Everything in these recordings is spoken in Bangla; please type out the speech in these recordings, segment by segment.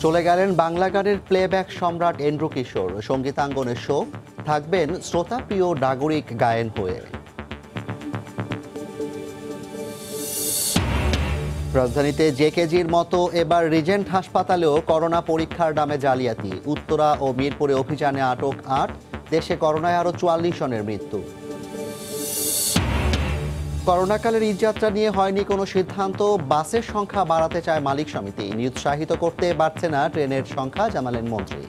চলে গেলেন বাংলা গানের প্লেব্যাক সম্রাট এন্ড্রু কিশোর। সঙ্গীতাঙ্গনের শো, থাকবেন শ্রোতাপ্রিয় নাগরিক গায়েন হয়ে। রাজধানীতে জেকেজির মতো এবার রিজেন্ট হাসপাতালেও করোনা পরীক্ষার নামে জালিয়াতি। উত্তরা ও মিরপুরে অভিযানে আটক ৮। দেশে করোনায় আরও ৪৪ জনের মৃত্যু। করোনাকালের ঈদযাত্রা নিয়ে হয়নি কোনো সিদ্ধান্ত। বাসের সংখ্যা বাড়াতে চায় মালিক সমিতি। নিরুৎসাহিত করতে পারছে না ট্রেনের সংখ্যা, জানালেন মন্ত্রী।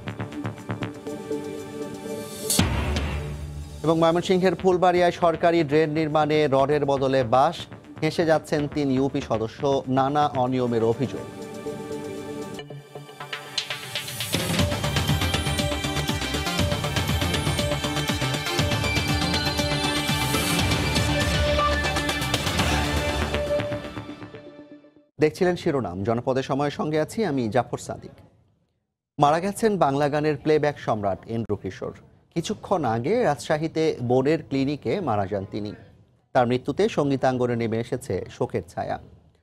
এবং ময়মনসিংহের ফুলবাড়িয়ায় সরকারি ড্রেন নির্মাণে রডের বদলে বাঁশ। হেসে যাচ্ছেন ৩ ইউপি সদস্য। নানা অনিয়মের অভিযোগ। দেখছিলেন শিরোনাম। জনপদের সময়ের সঙ্গে আছি আমি জাফর সাদিক। মারা গেছেন বাংলা গানের প্লেব্যাক সম্রাট এন্ড্রু কিশোর। কিছুক্ষণ আগে রাজশাহীতে বোর্ডের ক্লিনিকে মারা যান তিনি। তার মৃত্যুতে সঙ্গীতাঙ্গনে নেমে এসেছে শোকের ছায়া।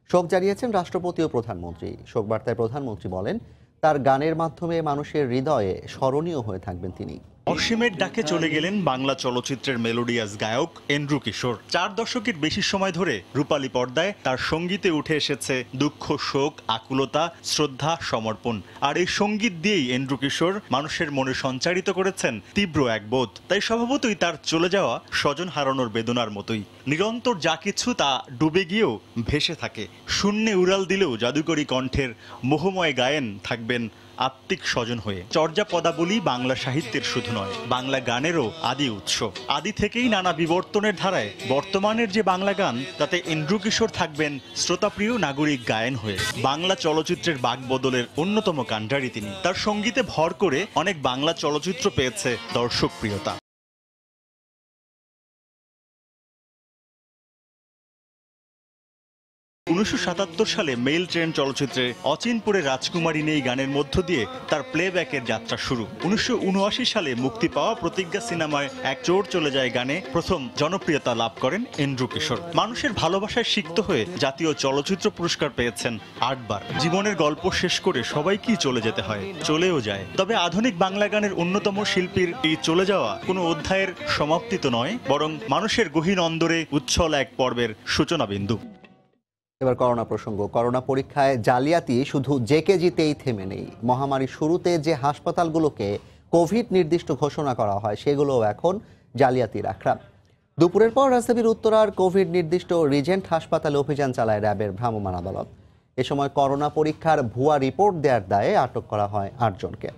শোক জানিয়েছেন রাষ্ট্রপতি ও প্রধানমন্ত্রী। শোকবার্তায় প্রধানমন্ত্রী বলেন, তার গানের মাধ্যমে মানুষের হৃদয়ে স্মরণীয় হয়ে থাকবেন তিনি। অসীমের ডাকে চলে গেলেন বাংলা চলচ্চিত্রের মেলোডিয়াস গায়ক এন্ড্রু কিশোর। 4 দশকের বেশি সময় ধরে রূপালী পর্দায় তার সঙ্গীতে উঠে এসেছে দুঃখ, শোক, আকুলতা, শ্রদ্ধা, সমর্পণ। আর এই সঙ্গীত দিয়েই এন্ড্রু কিশোর মানুষের মনে সঞ্চারিত করেছেন তীব্র এক বোধ। তাই স্বভাবতই তার চলে যাওয়া স্বজন হারানোর বেদনার মতোই। নিরন্তর যা কিছু তা ডুবে গিয়েও ভেসে থাকে। শূন্যে উড়াল দিলেও জাদুকরী কণ্ঠের মোহময় গায়েন থাকবেন আত্মিক স্বজন হয়ে। চর্যা পদাবলী বাংলা সাহিত্যের শুধু নয়, বাংলা গানেরও আদি উৎস। আদি থেকেই নানা বিবর্তনের ধারায় বর্তমানের যে বাংলা গান, তাতে এন্ড্রু কিশোর থাকবেন শ্রোতাপ্রিয় নাগরিক গায়েন হয়ে। বাংলা চলচ্চিত্রের বাকবদলের অন্যতম কাণ্ডারি তিনি। তার সঙ্গীতে ভর করে অনেক বাংলা চলচ্চিত্র পেয়েছে দর্শক প্রিয়তা। 1977 সালে মেইল ট্রেন চলচ্চিত্রে অচিনপুরে রাজকুমারী নেই গানের মধ্য দিয়ে তার প্লেব্যাকের যাত্রা শুরু। 1979 সালে মুক্তি পাওয়া প্রতিজ্ঞা সিনেমায় এক চোর চলে যায় গানে প্রথম জনপ্রিয়তা লাভ করেন এন্ড্রু কিশোর। মানুষের ভালোবাসায় সিক্ত হয়ে জাতীয় চলচ্চিত্র পুরস্কার পেয়েছেন 8 বার। জীবনের গল্প শেষ করে সবাইকেই চলে যেতে হয়, চলেও যায়। তবে আধুনিক বাংলা গানের অন্যতম শিল্পীর এই চলে যাওয়া কোনো অধ্যায়ের সমাপ্তি তো নয়, বরং মানুষের গহীন অন্দরে উচ্ছল এক পর্বের সূচনা বিন্দু। এবার করোনা প্রসঙ্গ। করোনা পরীক্ষায় জালিয়াতি শুধু জেকেজিতেই থেমে নেই। মহামারীর শুরুতে যে হাসপাতালগুলোকে কোভিড নির্দিষ্ট ঘোষণা করা হয়, সেগুলোও এখন জালিয়াতির আখড়া। দুপুরের পর রাজধানীর উত্তরার কোভিড নির্দিষ্ট রিজেন্ট হাসপাতালে অভিযান চালায় র্যাবের ভ্রাম্যমাণ আদালত। এ সময় করোনা পরীক্ষার ভুয়া রিপোর্ট দেওয়ার দায়ে আটক করা হয় 8 জনকে।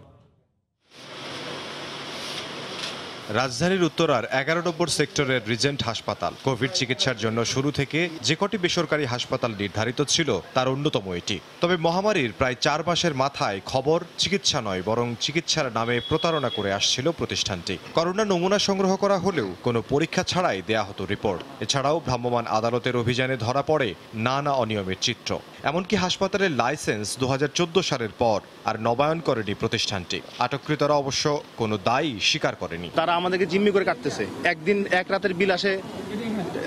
রাজধানীর উত্তরার 11 নম্বর সেক্টরের রিজেন্ট হাসপাতাল কোভিড চিকিৎসার জন্য শুরু থেকে যে কটি বেসরকারি হাসপাতাল নির্ধারিত ছিল তার অন্যতম এটি। তবে মহামারীর প্রায় 4 মাসের মাথায় খবর চিকিৎসা নয়, বরং চিকিৎসার নামে প্রতারণা করে আসছিল প্রতিষ্ঠানটি। করোনা নমুনা সংগ্রহ করা হলেও কোনো পরীক্ষা ছাড়াই দেয়া হতো রিপোর্ট। এছাড়াও ভ্রাম্যমাণ আদালতের অভিযানে ধরা পড়ে নানা অনিয়মের চিত্র। এমনকি হাসপাতালের লাইসেন্স 2014 সালের পর আর নবায়ন করেনি প্রতিষ্ঠানটি। আটককৃতরা অবশ্য কোনো দায়ী স্বীকার করেনি। তারা আমাদেরকে জিম্মি করে কাটতেছে। একদিন এক রাতের বিল আসে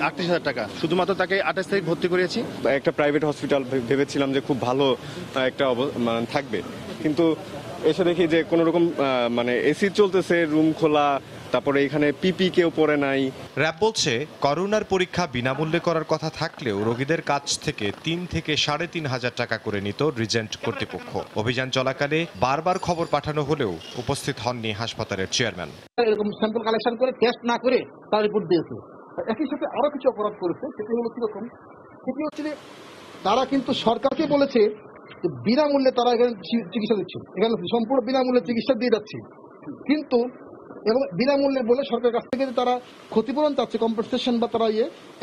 38,000 টাকা। শুধুমাত্র তাকে 28 তারিখ ভর্তি করিয়েছি। একটা প্রাইভেট হসপিটাল ভেবেছিলাম যে খুব ভালো একটা থাকবে, কিন্তু এসে দেখি যে কোনো রকম এসি চলতেছে, রুম খোলা, তারপরে এখানে পিপি কেউ পরে নাই। র্যাব বলছে করোনার পরীক্ষা বিনামূল্যে করার কথা থাকলেও রোগীদের কাছ থেকে 3 থেকে 3,500 টাকা করে নিত রিজেন্ট কর্তৃপক্ষ। অভিযান চলাকালে বারবার খবর পাঠানো হলেও উপস্থিত হননি হাসপাতালের চেয়ারম্যান। এরকম স্যাম্পল কালেকশন করে টেস্ট না করে তার রিপোর্ট দিয়েছে। একই সাথে আরো কিছু অপরাধ করেছে। সেটি হলো কিরকম, সেটি হচ্ছে যে তারা কিন্তু সরকারকে বলেছে যে বিনামূল্যে তারা এখানে চিকিৎসা দিচ্ছে, এখানে সম্পূর্ণ বিনামূল্যে চিকিৎসা দিয়ে যাচ্ছে, কিন্তু এবং বিনামূল্যে বলে সরকারের কাছ থেকে তারা ক্ষতিপূরণ চাচ্ছে, কম্পেনসেশন বা তারা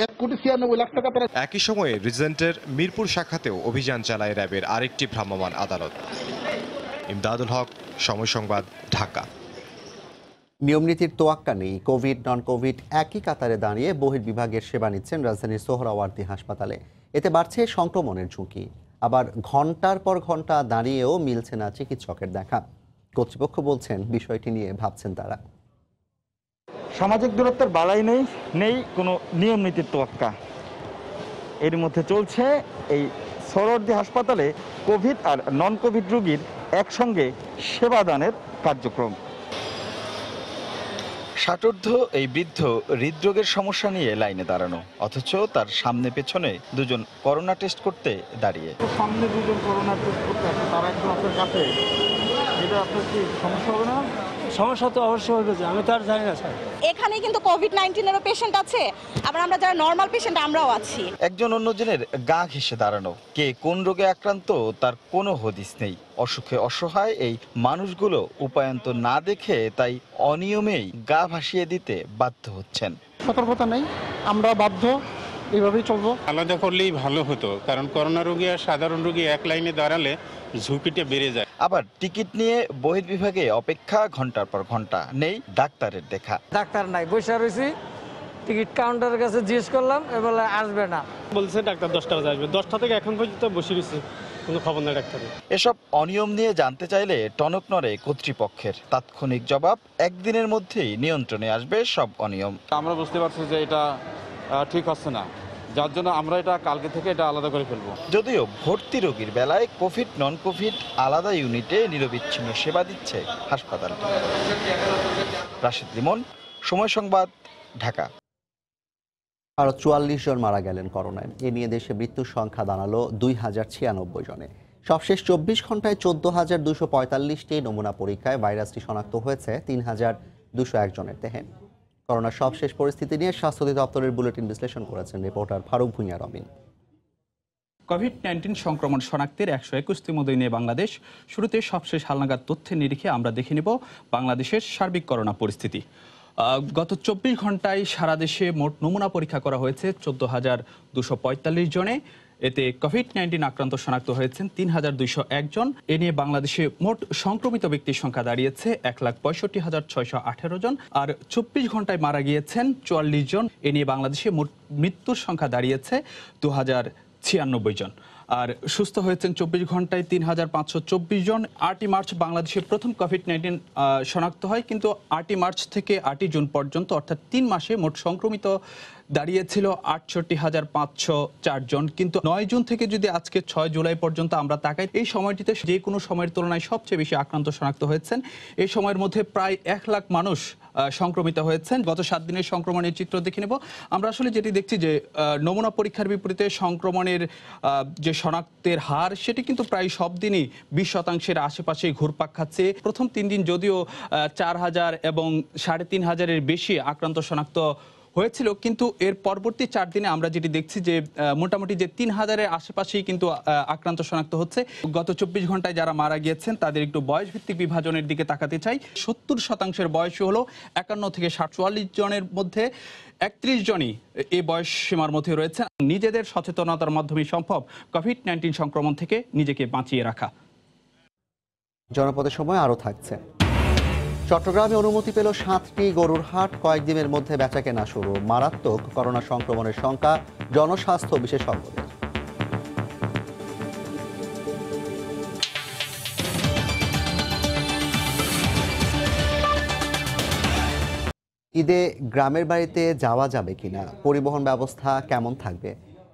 1,96,00,000 টাকা তারা। একই সময়ে রিজেন্টের মিরপুর শাখাতেও অভিযান চালায় র্যাবের আরেকটি ভ্রাম্যমাণ আদালত। ইমদাদুল হক, সময় সংবাদ, ঢাকা। নিয়মনীতির তোয়াক্কা নেই। কোভিড নন কোভিড একই কাতারে দাঁড়িয়ে বহির্বিভাগের সেবা নিচ্ছেন রাজধানীর সোহরাওয়ার্দী হাসপাতালে। এতে বাড়ছে সংক্রমণের ঝুঁকি। আবার ঘন্টার পর ঘন্টা দাঁড়িয়েও মিলছে না চিকিৎসকের দেখা। কর্তৃপক্ষ বলছেন বিষয়টি নিয়ে ভাবছেন তারা। সামাজিক দূরত্বের বালাই নেই কোনো নিয়ম নীতির তোয়াক্কা। এর মধ্যে চলছে এই সোহরাওয়ার্দী হাসপাতালে কোভিড আর নন কোভিড রোগীর একসঙ্গে সেবাদানের কার্যক্রম। ষাটোর্ধ্ব এই বৃদ্ধ হৃদরোগের সমস্যা নিয়ে লাইনে দাঁড়ানো, অথচ তার সামনে পেছনে দুজন করোনা টেস্ট করতে দাঁড়িয়ে। সামনে দুজন করোনা টেস্ট করতে আসে, তারা একদম আপনার কাছে, এটা আপনার কি সমস্যা হবে না? সমস্যা তো অবশ্যই হবে, আমি তো আর জানি না স্যার। এখানে কিন্তু কোভিড-19-এরও পেশেন্ট আছে, আবার আমরা যারা নর্মাল পেশেন্ট আমরাও আছি। একজন অন্যজনের গা ঘেঁষে দাঁড়ানো, কে কোন রোগে আক্রান্ত তার কোনো হদিস নেই। অসুখে অসহায় এই মানুষগুলো উপায়ন্ত না দেখে তাই অনিয়মেই গা ভাসিয়ে দিতে বাধ্য হচ্ছেন। সতর্কতা নেই, আমরা বাধ্য এইভাবেই চলবো। আলাদা করলেই ভালো হতো, কারণ করোনা রোগী আর সাধারণ রোগী এক লাইনে দাঁড়ালে ঝুঁকিটা বেড়ে যায়। আবার টিকিট নিয়ে বহির্বিভাগে অপেক্ষা, ঘন্টার পর ঘন্টা, নেই ডাক্তারের দেখা। ডাক্তার নাই, বসে রয়েছি, টিকিট কাউন্টারের কাছে জিজ্ঞেস করলাম, এবার আসবে না বলছে, ডাক্তার 10টা বাজে আসবে। 10টা থেকে এখন পর্যন্ত বসে রয়েছি, কোনো খবর নাই ডাক্তারের। এসব অনিয়ম নিয়ে জানতে চাইলে টনক নড়ে কর্তৃপক্ষের। তাৎক্ষণিক জবাব, একদিনের মধ্যেই নিয়ন্ত্রণে আসবে সব অনিয়ম। আমরা বুঝতে পারছি যে এটা ঠিক হচ্ছে না, যার জন্য আমরা এটা কালকে থেকে এটা আলাদা করে ফেলবো। যদিও ভর্তি রোগীর বেলায় কোভিড নন কোভিড আলাদা ইউনিটে নিরবিচ্ছিন্ন সেবা দিচ্ছে হাসপাতালটি। রাশেদ লিমন, সময় সংবাদ, ঢাকা। আরও 44 জন মারা গেলেন করোনায়। এ নিয়ে দেশে মৃত্যুর সংখ্যা দাঁড়ালো 2096 জনে। সবশেষ 24 ঘন্টায় 14,245টি নমুনা পরীক্ষায় ভাইরাসটি শনাক্ত হয়েছে 3,201 জনের দেহে। করোনার সবশেষ পরিস্থিতি নিয়ে স্বাস্থ্য অধিদপ্তরের বুলেটিন বিশ্লেষণ করেছেন রিপোর্টার ফারুক ভুঁইয়া রবিন। কোভিড-19 সংক্রমণ শনাক্তের 121তম দিনে বাংলাদেশ। শুরুতে সবশেষ হালনাগাদ তথ্যের নিরিখে আমরা দেখে নেব বাংলাদেশের সার্বিক করোনা পরিস্থিতি। গত 24 ঘন্টায় সারা দেশে মোট নমুনা পরীক্ষা করা হয়েছে 14,245 জনে। এতে কোভিড-19 আক্রান্ত শনাক্ত হয়েছেন 3,201 জন। এ নিয়ে বাংলাদেশে মোট সংক্রমিত ব্যক্তির সংখ্যা দাঁড়িয়েছে 1,65,618 জন। আর 24 ঘন্টায় মারা গিয়েছেন 44 জন। এ নিয়ে বাংলাদেশে মোট মৃত্যুর সংখ্যা দাঁড়িয়েছে 2,096 জন। আর সুস্থ হয়েছেন 24 ঘন্টায় 3,524 জন। 8ই মার্চ বাংলাদেশে প্রথম কোভিড-19 শনাক্ত হয়, কিন্তু 8ই মার্চ থেকে 8ই জুন পর্যন্ত অর্থাৎ 3 মাসে মোট সংক্রমিত দাঁড়িয়েছিল 68,504 জন। কিন্তু 9 জুন থেকে যদি আজকে 6 জুলাই পর্যন্ত আমরা তাকাই, এই সময়টিতে যে কোনো সময়ের তুলনায় সবচেয়ে বেশি আক্রান্ত শনাক্ত হয়েছেন। এই সময়ের মধ্যে প্রায় 1 লাখ মানুষ সংক্রমিত হয়েছেন। গত 7 দিনের সংক্রমণের চিত্র দেখে নেব। আমরা আসলে যেটি দেখছি যে নমুনা পরীক্ষার বিপরীতে সংক্রমণের যে শনাক্তের হার, সেটি কিন্তু প্রায় সব দিনই 20% আশেপাশেই ঘুরপাক খাচ্ছে। প্রথম 3 দিন যদিও 4,000 এবং 3,500-এর বেশি আক্রান্ত শনাক্ত হয়েছিল, কিন্তু এর পরবর্তী 4 দিনে আমরা যেটি দেখছি যে মোটামুটি যে 3,000-এর আশেপাশেই কিন্তু আক্রান্ত শনাক্ত হচ্ছে। গত 24 ঘন্টায় যারা মারা গিয়েছেন তাদের একটু বয়সভিত্তিক বিভাজনের দিকে তাকাতে চাই। 70% বয়সী হলো 51 থেকে 44 জনের মধ্যে 31 জনই এই বয়স সীমার মধ্যে রয়েছেন। নিজেদের সচেতনতার মাধ্যমে সম্ভব কোভিড-19 সংক্রমণ থেকে নিজেকে বাঁচিয়ে রাখা। জনপদের সময় আরও থাকছে। চট্টগ্রামে অনুমতি পেল 7টি গরুর হাট। কয়েকদিনের মধ্যে বেচাকেনা শুরু। মারাত্মক করোনা সংক্রমণের শঙ্কা জনস্বাস্থ্য বিশেষজ্ঞদের। ঈদে গ্রামের বাড়িতে যাওয়া যাবে কিনা, পরিবহন ব্যবস্থা কেমন থাকবে,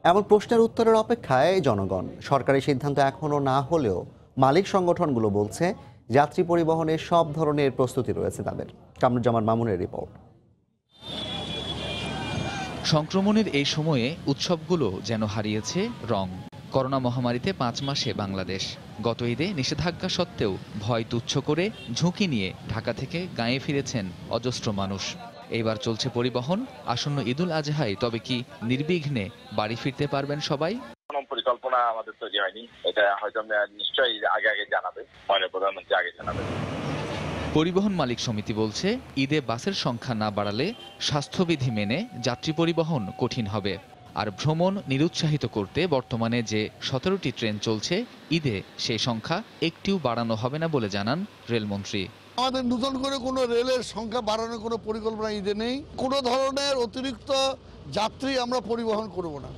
এমন প্রশ্নের উত্তরের অপেক্ষায় জনগণ। সরকারি সিদ্ধান্ত এখনো না হলেও মালিক সংগঠনগুলো বলছে যাত্রী পরিবহনের সব ধরনের প্রস্তুতি রয়েছে তাদের। কামরুজ্জামান মামুনের রিপোর্ট। সংক্রমণের এই সময়ে উৎসবগুলো যেন হারিয়েছে রং। করোনা মহামারীতে 5 মাসে বাংলাদেশ। গত ঈদে নিষেধাজ্ঞা সত্ত্বেও ভয় তুচ্ছ করে ঝুঁকি নিয়ে ঢাকা থেকে গাঁয়ে ফিরেছেন অজস্র মানুষ। এইবার চলছে পরিবহন। আসন্ন ঈদুল আজহায় তবে কি নির্বিঘ্নে বাড়ি ফিরতে পারবেন সবাই? পরিকল্পনা আমাদের তৈরি হয়নি, এটা হয়তো নিশ্চয়ই আগে জানাবে, মাননীয় প্রধানমন্ত্রী আগে জানাবে। পরিবহন মালিক সমিতি বলছে ঈদে বাসের সংখ্যা না বাড়ালে স্বাস্থ্যবিধি মেনে যাত্রী পরিবহন কঠিন হবে। আর ভ্রমণ নিরুৎসাহিত করতে বর্তমানে যে 17টি ট্রেন চলছে, ঈদে সেই সংখ্যা একটিও বাড়ানো হবে না বলে জানান রেলমন্ত্রী। আমাদের নতুন করে কোনো রেলের সংখ্যা বাড়ানোর কোনো পরিকল্পনা ঈদে নেই। কোনো ধরনের অতিরিক্ত যাত্রী আমরা পরিবহন করব না।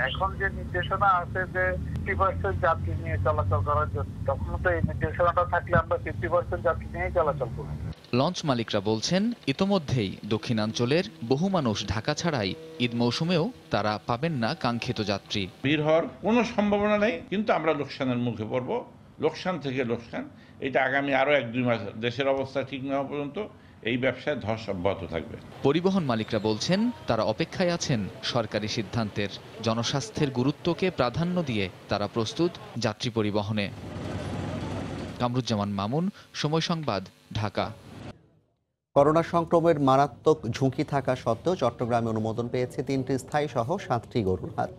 এখন যে নির্দেশনা আছে যে 50% যাত্রী নিয়ে চলাচল করার জন্য, তখন তো এই নির্দেশনাটা থাকলে আমরা 50% যাত্রী নিয়ে চলাচল করব। লঞ্চ মালিকরা বলছেন ইতোমধ্যেই দক্ষিণাঞ্চলের বহু মানুষ ঢাকা ছাড়াই ঈদ মৌসুমেও তারা পাবেন না কাঙ্ক্ষিত যাত্রী। ভিড় হওয়ার কোনো সম্ভাবনা নেই, কিন্তু আমরা লোকসানের মুখে পড়ব। লোকসান থেকে লোকসান, এটা আগামী আরও 1-2 মাস দেশের অবস্থা ঠিক না হওয়া পর্যন্ত এই ব্যবসায় ধস অব্যাহত থাকবে। পরিবহন মালিকরা বলছেন তারা অপেক্ষায় আছেন সরকারি সিদ্ধান্তের। জনস্বাস্থ্যের গুরুত্বকে প্রাধান্য দিয়ে তারা প্রস্তুত যাত্রী পরিবহনে। কামরুজ্জামান মামুন, সময় সংবাদ, ঢাকা। করোনা সংক্রমণের মারাত্মক ঝুঁকি থাকা সত্ত্বেও চট্টগ্রামে অনুমোদন পেয়েছে 3টি স্থায়ী সহ 7টি গরুর হাট।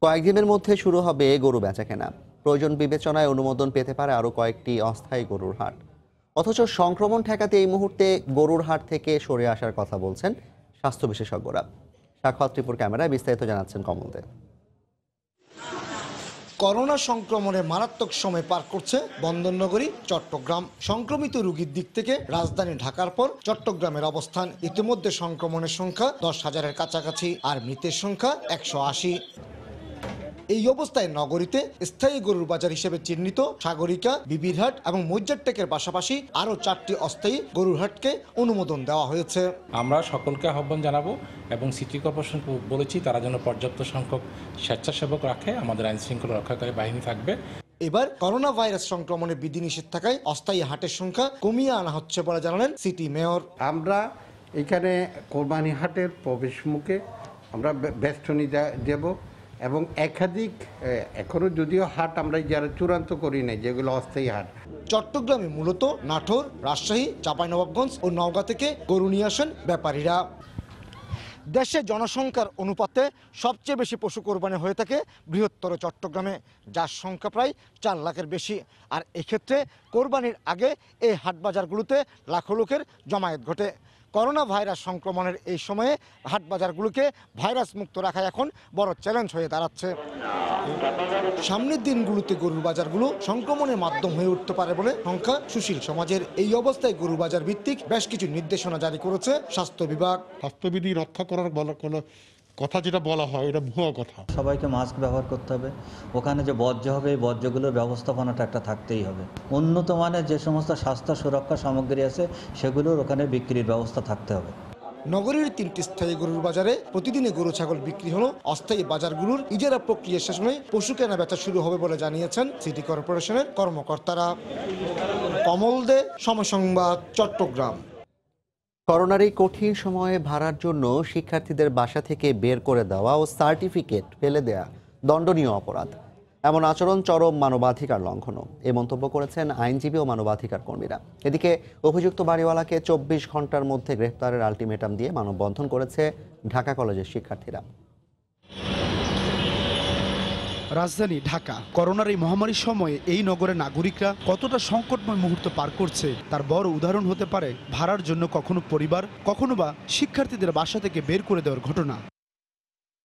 কয়েকদিনের মধ্যে শুরু হবে গরু বেচাকেনা। প্রয়োজন বিবেচনায় অনুমোদন পেতে পারে আরও কয়েকটি অস্থায়ী গরুর হাট। অথচ সংক্রমণ ঠেকাতে এই মুহূর্তে গরুর হাট থেকে সরে আসার কথা বলছেন স্বাস্থ্য বিশেষজ্ঞরা। সাক্ষাৎ ত্রিপুর ক্যামেরায় বিস্তারিত জানাচ্ছেন কমল দে। করোনা সংক্রমণে মারাত্মক সময় পার করছে বন্দরনগরী চট্টগ্রাম। সংক্রমিত রোগীর দিক থেকে রাজধানী ঢাকার পর চট্টগ্রামের অবস্থান। ইতিমধ্যে সংক্রমণের সংখ্যা 10,000-এর কাছাকাছি, আর মৃতের সংখ্যা 180। এই অবস্থায় নগরীতে স্থায়ী গরুর বাজার হিসেবে চিহ্নিত সাগরিকা, বিবিরহাট এবং মজ্জারটেকের পাশাপাশি আরও 4টি অস্থায়ী গরুর হাটকে অনুমোদন দেওয়া হয়েছে। আমরা সকলকে আহ্বান জানাবো এবং সিটি কর্পোরেশনকে বলেছি তারা যেন পর্যাপ্ত সংখ্যক স্বেচ্ছাসেবক রাখে, আমাদের আইন শৃঙ্খলা রক্ষাকারী বাহিনী থাকবে। এবার করোনা ভাইরাস সংক্রমণে বিধিনিষেধ থাকায় অস্থায়ী হাটের সংখ্যা কমিয়ে আনা হচ্ছে বলে জানালেন সিটি মেয়র। আমরা এখানে কোরবানি হাটের প্রবেশ মুখে আমরা বেষ্টনী দেব এবং একাধিক এখনো যদিও হাট আমরা যারা চূড়ান্ত করি নাই, যেগুলো অস্থায়ী হাট। চট্টগ্রামে মূলত নাটোর, রাজশাহী, চাঁপাইনবাবগঞ্জ ও নওগাঁ থেকে গরু নিয়ে আসেন ব্যাপারীরা। দেশে জনসংখ্যার অনুপাতে সবচেয়ে বেশি পশু কোরবানি হয়ে থাকে বৃহত্তর চট্টগ্রামে, যার সংখ্যা প্রায় 4 লাখের বেশি। আর এক্ষেত্রে কোরবানির আগে এই হাটবাজারগুলোতে লাখো লোকের জমায়েত ঘটে। করোনা ভাইরাস সংক্রমণের এই সময়ে হাটবাজারগুলোকে ভাইরাস মুক্ত রাখা এখন বড় চ্যালেঞ্জ হয়ে দাঁড়াচ্ছে। সামনের দিনগুলোতে গরুর বাজারগুলো সংক্রমণের মাধ্যম হয়ে উঠতে পারে বলে সংখ্যা সুশীল সমাজের। এই অবস্থায় গরু বাজার ভিত্তিক বেশ কিছু নির্দেশনা জারি করেছে স্বাস্থ্য বিভাগ। স্বাস্থ্যবিধি রক্ষা করার কোনো কথা যেটা বলা হয় এটা ভুয়া কথা। সবাইকে মাস্ক ব্যবহার করতে হবে। ওখানে যে বর্জ্য হবে এই বর্জ্যগুলোর ব্যবস্থাপনাটা একটা থাকতেই হবে। উন্নত মানের যে সমস্ত স্বাস্থ্য সুরক্ষা সামগ্রী আছে সেগুলোর ওখানে বিক্রির ব্যবস্থা থাকতে হবে। নগরীর 3টি স্থায়ী গরুর বাজারে প্রতিদিনে গরু ছাগল বিক্রি হলো। অস্থায়ী বাজারগুলোর ইজারা প্রক্রিয়া শেষ হলে পশু কেনা বেচা শুরু হবে বলে জানিয়েছেন সিটি কর্পোরেশনের কর্মকর্তারা। কমল দে, সময় সংবাদ, চট্টগ্রাম। করোনার এই কঠিন সময়ে ভাড়ার জন্য শিক্ষার্থীদের বাসা থেকে বের করে দেওয়া ও সার্টিফিকেট ফেলে দেয়া দণ্ডনীয় অপরাধ। এমন আচরণ চরম মানবাধিকার লঙ্ঘনও, এ মন্তব্য করেছেন আইনজীবী ও মানবাধিকার কর্মীরা। এদিকে অভিযুক্ত বাড়িওয়ালাকে 24 ঘন্টার মধ্যে গ্রেফতারের আলটিমেটাম দিয়ে মানববন্ধন করেছে ঢাকা কলেজের শিক্ষার্থীরা। রাজধানী ঢাকা করোনার এই মহামারীর সময়ে এই নগরের নাগরিকরা কতটা সংকটময় মুহূর্ত পার করছে তার বড় উদাহরণ হতে পারে ভাড়ার জন্য কখনো পরিবার, কখনো বা শিক্ষার্থীদের বাসা থেকে বের করে দেওয়ার ঘটনা।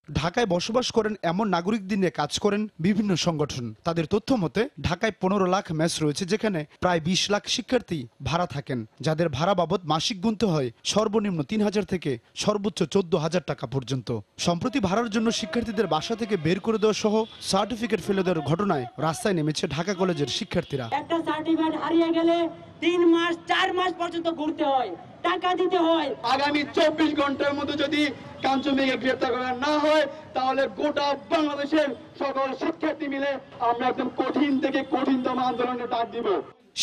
ঢাকায় বসবাস করেন এমন নাগরিকদের নিয়ে কাজ করেন বিভিন্ন সংগঠন। তাদের তথ্য মতে ঢাকায় 15 লাখ মেস রয়েছে, যেখানে প্রায় 20 লাখ শিক্ষার্থী ভাড়া থাকেন, যাদের ভাড়া বাবদ মাসিক গুনতে হয় সর্বনিম্ন 3,000 থেকে সর্বোচ্চ 14,000 টাকা পর্যন্ত। সম্প্রতি ভাড়ার জন্য শিক্ষার্থীদের বাসা থেকে বের করে দেওয়া সহ সার্টিফিকেট ফেলে দেওয়ার ঘটনায় রাস্তায় নেমেছে ঢাকা কলেজের শিক্ষার্থীরা। একটা সার্টিফিকেট হারিয়ে গেলে 3 মাস 4 মাস পর্যন্ত ঘুরতে হয়, টাকা দিতে হয়। আগামী 24 ঘন্টার মধ্যে যদি কাঞ্চনকে গ্রেফতার করা না হয় তাহলে গোটা বাংলাদেশের সকল শিক্ষার্থী মিলে আমরা একদম কঠিন থেকে কঠিনতম আন্দোলনের ডাক দিব।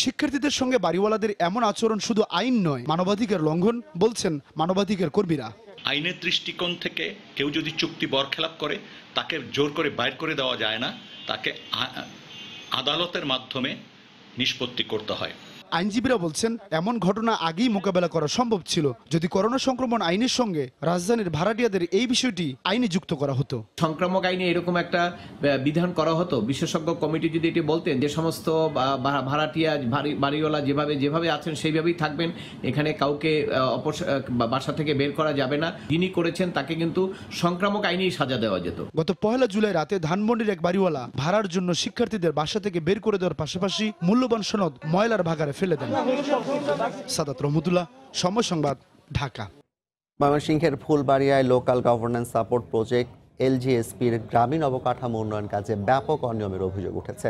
শিক্ষার্থীদের সঙ্গে বাড়িওয়ালাদের এমন আচরণ শুধু আইন নয়, মানবাধিকার লঙ্ঘন বলছেন মানবাধিকার কর্মীরা। আইনের দৃষ্টিকোণ থেকে কেউ যদি চুক্তি বরখেলাপ করে তাকে জোর করে বাইর করে দেওয়া যায় না, তাকে আদালতের মাধ্যমে নিষ্পত্তি করতে হয়। আইনজীবীরা বলছেন এমন ঘটনা আগেই মোকাবেলা করা সম্ভব ছিল যদি করোনা সংক্রমণ আইনের সঙ্গে রাজধানীর ভাড়াটিয়াদের এই বিষয়টি আইনে যুক্ত করা হতো। সংক্রামক আইনে এরকম একটা বিধান করা হতো, বিশেষজ্ঞ কমিটি যদি এটি বলতেন যে সমস্ত ভাড়াটিয়া বাড়িওয়ালা যেভাবে আছেন সেইভাবেই থাকবেন, এখানে কাউকে বাসা থেকে বের করা যাবে না, যিনি করেছেন তাকে কিন্তু সংক্রামক আইনেই সাজা দেওয়া যেত। গত 1 জুলাই রাতে ধানমন্ডির এক বাড়িওয়ালা ভাড়ার জন্য শিক্ষার্থীদের বাসা থেকে বের করে দেওয়ার পাশাপাশি মূল্যবান সনদ ময়লার ভাগারে ফেলে দেন। সাদাত রহমতুল্লাহ, সময় সংবাদ, ঢাকা। ময়মনসিংহের ফুলবাড়িয়ায় লোকাল গভর্নেন্স সাপোর্ট প্রজেক্ট LGSPর গ্রামীণ অবকাঠামো উন্নয়ন কাজে ব্যাপক অনিয়মের অভিযোগ উঠেছে।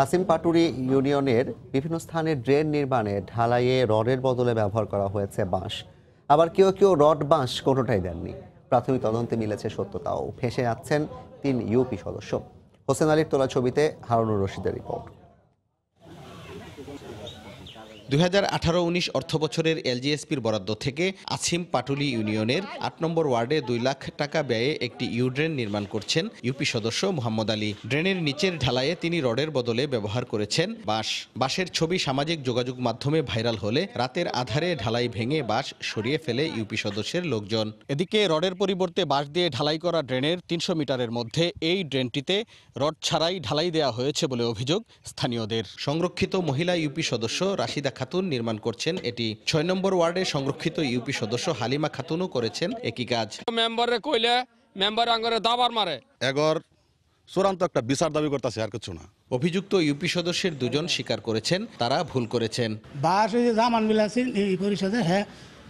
আসিম পাটুরি ইউনিয়নের বিভিন্ন স্থানে ড্রেন নির্মাণে ঢালাইয়ে রডের বদলে ব্যবহার করা হয়েছে বাঁশ। আবার কেউ কেউ রড বাঁশ কোনোটাই দেননি। প্রাথমিক তদন্তে মিলেছে সত্যতাও। ফেঁসে যাচ্ছেন 3 ইউপি সদস্য। হোসেন আলীর তোলা ছবিতে হারুনুর রশিদের রিপোর্ট। 2018-19 অর্থবছরের এলজিএসপির বরাদ্দ থেকে আসিম পাটুলি ইউনিয়নের 8 নম্বর ওয়ার্ডে 2 লাখ টাকা ব্যয়ে একটি ইউড্রেন নির্মাণ করছেন ইউপি সদস্য মোহাম্মদ আলী। ড্রেনের নিচের ঢালাইয়ে তিনি রডের বদলে ব্যবহার করেছেন বাঁশ। বাঁশের ছবি সামাজিক যোগাযোগ মাধ্যমে ভাইরাল হলে রাতের আধারে ঢালাই ভেঙে বাঁশ সরিয়ে ফেলে ইউপি সদস্যের লোকজন। এদিকে রডের পরিবর্তে বাঁশ দিয়ে ঢালাই করা ড্রেনের 300 মিটারের মধ্যে এই ড্রেনটিতে রড ছাড়াই ঢালাই দেওয়া হয়েছে বলে অভিযোগ স্থানীয়দের। সংরক্ষিত মহিলা ইউপি সদস্য রাশিদা খাতুন নির্মাণ করছেন এটি। 6 নম্বর ওয়ার্ডে সংরক্ষিত ইউপি সদস্য হালিমা খাতুনও করেছেন একই কাজ। মেম্বারে কইলে মেম্বার আঙ্গরে দাবার মারে এগর চূড়ান্ত একটা বিচার দাবি করতেছে, আর কিছু না। অভিযুক্ত ইউপি সদস্যের 2 জন স্বীকার করেছেন তারা ভুল করেছেন। বাস ওই যে জামান মিল আছে এই পরিষদে, হ্যাঁ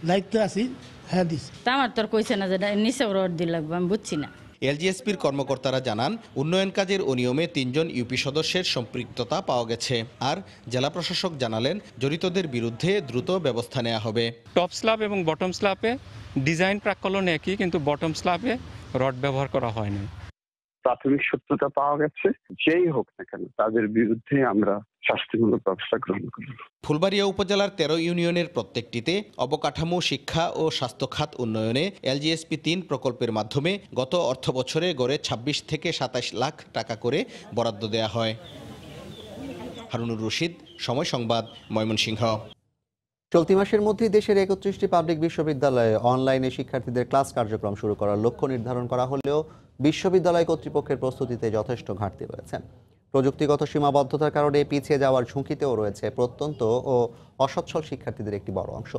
দায়িত্ব আছি, হ্যাঁ দিস। আমার তোর কইছে না যে নিচে রড দিয়ে লাগবে, আমি বুঝছি না। এলজিএসপির কর্মকর্তারা জানান উন্নয়ন কাজের অনিয়মে 3 জন ইউপি সদস্যের সম্পৃক্ততা পাওয়া গেছে। আর জেলা প্রশাসক জানালেন জড়িতদের বিরুদ্ধে দ্রুত ব্যবস্থা নেওয়া হবে। টপ স্ল্যাব এবং বটম স্ল্যাবে ডিজাইন প্রাক্কলন একই, কিন্তু বটম স্ল্যাবে রড ব্যবহার করা হয়নি। প্রাথমিক সত্যতা পাওয়া গেছে, যেই হোক না কেন তাদের বিরুদ্ধে আমরা শাস্তিমূলক ব্যবস্থা গ্রহণ করব। ফুলবাড়িয়া উপজেলার 13 ইউনিয়নের প্রত্যেকটিতে অবকাঠামো, শিক্ষা ও স্বাস্থ্য খাত উন্নয়নে এলজিএসপি 3 প্রকল্পের মাধ্যমে গত অর্থবছরে গড়ে 26 থেকে 27 লাখ টাকা করে বরাদ্দ দেয়া হয়। হারুনুর রশিদ, সময় সংবাদ, ময়মনসিংহ। চলতি মাসের মধ্যেই দেশের 31টি পাবলিক বিশ্ববিদ্যালয়ে অনলাইনে শিক্ষার্থীদের ক্লাস কার্যক্রম শুরু করার লক্ষ্য নির্ধারণ করা হলেও বিশ্ববিদ্যালয় কর্তৃপক্ষের প্রস্তুতিতে যথেষ্ট ঘাটতি রয়েছে। প্রযুক্তিগত সীমাবদ্ধতার কারণে পিছিয়ে যাওয়ার ঝুঁকিতেও রয়েছে প্রত্যন্ত ও অসচ্ছল শিক্ষার্থীদের একটি বড় অংশ।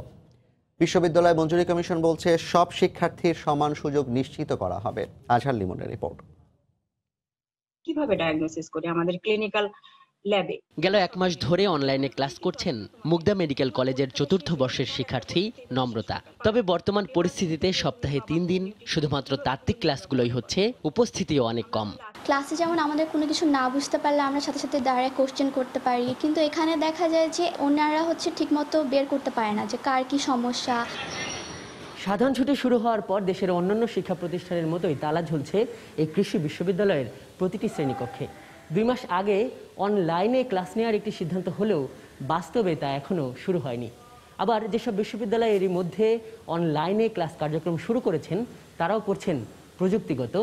বিশ্ববিদ্যালয় মঞ্জুরি কমিশন বলছে সব শিক্ষার্থীর সমান সুযোগ নিশ্চিত করা হবে। আজহার লিমনের রিপোর্ট। কিভাবে ডায়াগনোসিস করি আমাদের ক্লিনিক্যাল ল্যাবে। গেল 1 মাস ধরে অনলাইনে ক্লাস করছেন মুগদা মেডিকেল কলেজের 4র্থ বর্ষের শিক্ষার্থী নম্রতা। তবে বর্তমান পরিস্থিতিতে সপ্তাহে 3 দিন শুধুমাত্র তাত্ত্বিক ক্লাসগুলোই হচ্ছে, উপস্থিতিও অনেক কম। ক্লাসে যেমন আমাদের কোনো কিছু না বুঝতে পারলে আমরা সাথে সাথে দাঁড়ায় কোশ্চেন করতে পারি, কিন্তু এখানে দেখা যায় যে ওনারা ঠিকমতো বের করতে পারে না যে কার কি সমস্যা। সাধারণ ছুটি শুরু হওয়ার পর দেশের অন্যান্য শিক্ষা প্রতিষ্ঠানের মতোই তালা ঝুলছে এই কৃষি বিশ্ববিদ্যালয়ের প্রতিটি শ্রেণীকক্ষে। 2 মাস আগে অনলাইনে ক্লাস নেওয়ার একটি সিদ্ধান্ত হলেও বাস্তবে তা এখনও শুরু হয়নি। আবার যেসব বিশ্ববিদ্যালয় এরই মধ্যে অনলাইনে ক্লাস কার্যক্রম শুরু করেছেন তারাও পড়ছেন প্রযুক্তিগত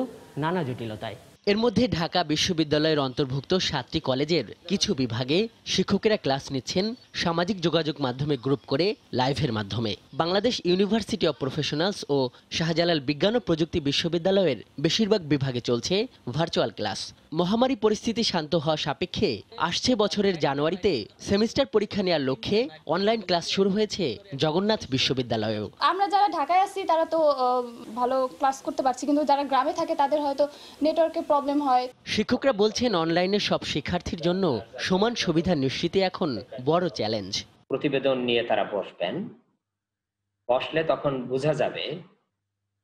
নানা জটিলতায়। এর মধ্যে ঢাকা বিশ্ববিদ্যালয়ের অন্তর্ভুক্ত 7টি কলেজের কিছু বিভাগে শিক্ষকেরা ক্লাস নিচ্ছেন সামাজিক যোগাযোগ মাধ্যমে গ্রুপ করে লাইভের মাধ্যমে। বাংলাদেশ ইউনিভার্সিটি অব প্রফেশনালস ও শাহজালাল বিজ্ঞান ও প্রযুক্তি বিশ্ববিদ্যালয়ের বেশিরভাগ বিভাগে চলছে ভার্চুয়াল ক্লাস। মহামারী পরিস্থিতি শান্ত হওয়া সাপেক্ষে আসছে বছরের জানুয়ারিতে সেমিস্টার পরীক্ষা নেওয়ার লক্ষ্যে অনলাইন ক্লাস শুরু হয়েছে জগন্নাথ বিশ্ববিদ্যালয়েও। আমরা যারা ঢাকায় আছি তারা তো ভালো ক্লাস করতে পারছি, কিন্তু যারা গ্রামে থাকে তাদের হয়তো নেটওয়ার্কের প্রবলেম হয়। শিক্ষকরা বলছেন অনলাইনে সব শিক্ষার্থীর জন্য সমান সুবিধা নিশ্চিতই এখন বড় চ্যালেঞ্জ। প্রতিবেদন নিয়ে তারা বসলে তখন বোঝা যাবে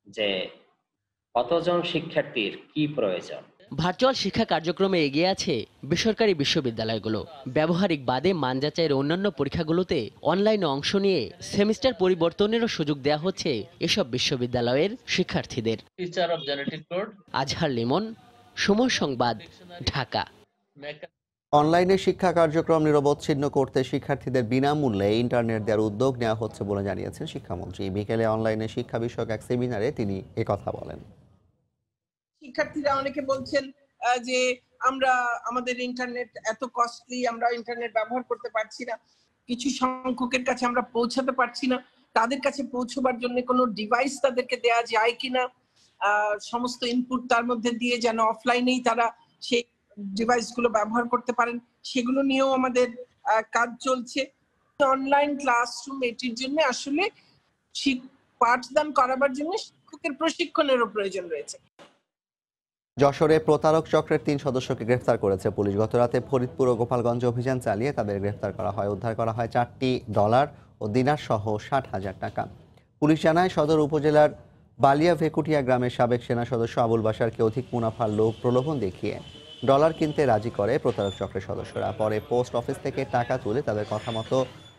যে কতজন শিক্ষার্থীর কি প্রয়োজন। ভার্চুয়াল শিক্ষা কার্যক্রমে এগিয়ে আছে বেসরকারি বিশ্ববিদ্যালয়গুলো। ব্যবহারিক বাদে মান যাচাইয়ের অন্যান্য পরীক্ষাগুলোতে অনলাইনে অংশ নিয়ে সেমিস্টার পরিবর্তনেরও সুযোগ দেওয়া হচ্ছে এসব বিশ্ববিদ্যালয়ের শিক্ষার্থীদের। আজহার লিমন, সময় সংবাদ, ঢাকা। অনলাইনে শিক্ষা কার্যক্রম নিরবচ্ছিন্ন করতে শিক্ষার্থীদের বিনামূল্যে ইন্টারনেট দেওয়ার উদ্যোগ নেওয়া হচ্ছে বলে জানিয়েছেন শিক্ষামন্ত্রী। বিকেলে অনলাইনে শিক্ষা বিষয়ক এক সেমিনারে তিনি একথা বলেন। শিক্ষার্থীরা অনেকে বলছেন যে আমাদের ইন্টারনেট এত কস্টলি, আমরা ইন্টারনেট ব্যবহার করতে পারছি না, কিছু সংখ্যকের কাছে আমরা পৌঁছাতে পারছি না। তাদের কাছে পৌঁছবার জন্য কোনো ডিভাইস তাদেরকে দেওয়া যায় কিনা, সমস্ত ইনপুট তার মধ্যে দিয়ে যেন অফলাইনেই তারা সেই ডিভাইসগুলো ব্যবহার করতে পারেন, সেগুলো নিয়েও আমাদের কাজ চলছে। অনলাইন ক্লাসরুম এটির জন্য আসলে পাঠদান করাবার জন্য শিক্ষকের প্রশিক্ষণেরও প্রয়োজন রয়েছে। যশোরে প্রতারক চক্রের 3 সদস্যকে গ্রেফতার করেছে পুলিশ। গতরাতে ফরিদপুর ও গোপালগঞ্জে অভিযান চালিয়ে তাদের গ্রেফতার করা হয়। উদ্ধার করা হয় 4টি ডলার ও দিনার সহ 60,000 টাকা। পুলিশ জানায় সদর উপজেলার বালিয়া ভেকুটিয়া গ্রামের সাবেক সেনা সদস্য আবুল বাশারকে অধিক মুনাফার লোভ প্রলোভন দেখিয়ে ডলার কিনতে রাজি করে প্রতারক চক্রের সদস্যরা। পরে পোস্ট অফিস থেকে টাকা তুলে তাদের কথা মতো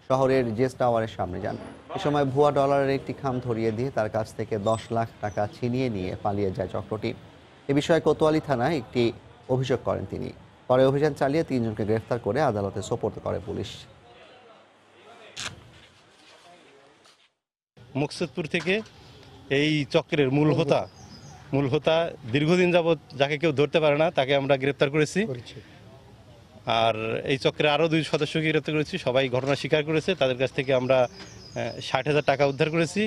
শহরের জেস টাওয়ারের সামনে যান। এ সময় ভুয়া ডলারের একটি খাম ধরিয়ে দিয়ে তার কাছ থেকে 10 লাখ টাকা ছিনিয়ে নিয়ে পালিয়ে যায় চক্রটি। এ বিষয়ে কোতোয়ালি থানায় একটি অভিযোগ করেন তিনি। পরে অভিযান চালিয়ে 3 জনকে গ্রেফতার করে আদালতে সোপর্দ করে পুলিশ। মুকসুদপুর থেকে এই চক্রের মূল হোতা দীর্ঘদিন যাবৎ যাকে কেউ ধরতে পারে না তাকে আমরা গ্রেপ্তার করেছি। আর এই চক্রে আরও 2 সদস্যকে গ্রেপ্তার করেছি। সবাই ঘটনা স্বীকার করেছে। তাদের কাছ থেকে আমরা 60,000 টাকা উদ্ধার করেছি।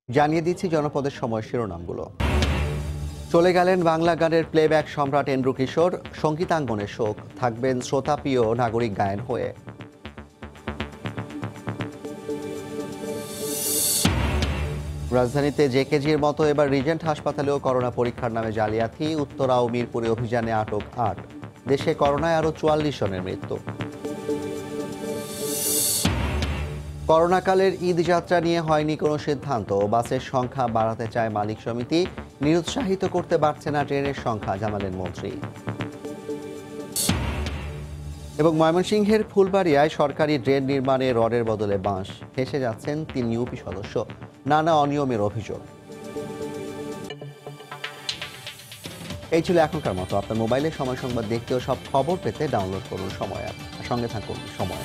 জানিয়ে দিচ্ছি জনপদের সময় শিরোনামগুলো। চলে গেলেন বাংলা গানের প্লেব্যাক সম্রাট এন্ড্রু কিশোর। সঙ্গীতাঙ্গনে শোক, থাকবেন শ্রোতাপ্রিয় নাগরিক গায়ন হয়ে। রাজধানীতে জেকেজির মতো এবার রিজেন্ট হাসপাতালেও করোনা পরীক্ষার নামে জালিয়াতি। উত্তরা ও মিরপুরে অভিযানে আটক 8। দেশে করোনায় আরও 44 জনের মৃত্যু। করোনাকালের ঈদ যাত্রা নিয়ে হয়নি কোনো সিদ্ধান্ত। বাসের সংখ্যা বাড়াতে চায় মালিক সমিতি। নিরুৎসাহিত করতে পারছে না ট্রেনের সংখ্যা, জানালেন মন্ত্রী। এবং ময়মনসিংহের ফুলবাড়িয়ায় সরকারি ড্রেন নির্মাণে রডের বদলে বাঁশ। হেসে যাচ্ছেন 3 ইউপি সদস্য। নানা অনিয়মের অভিযোগ। এই ছিল এখনকার মতো। আপনার মোবাইলে সময় সংবাদ দেখতে ও সব খবর পেতে ডাউনলোড করুন সময় অ্যাপ। সঙ্গে থাকুন সময়।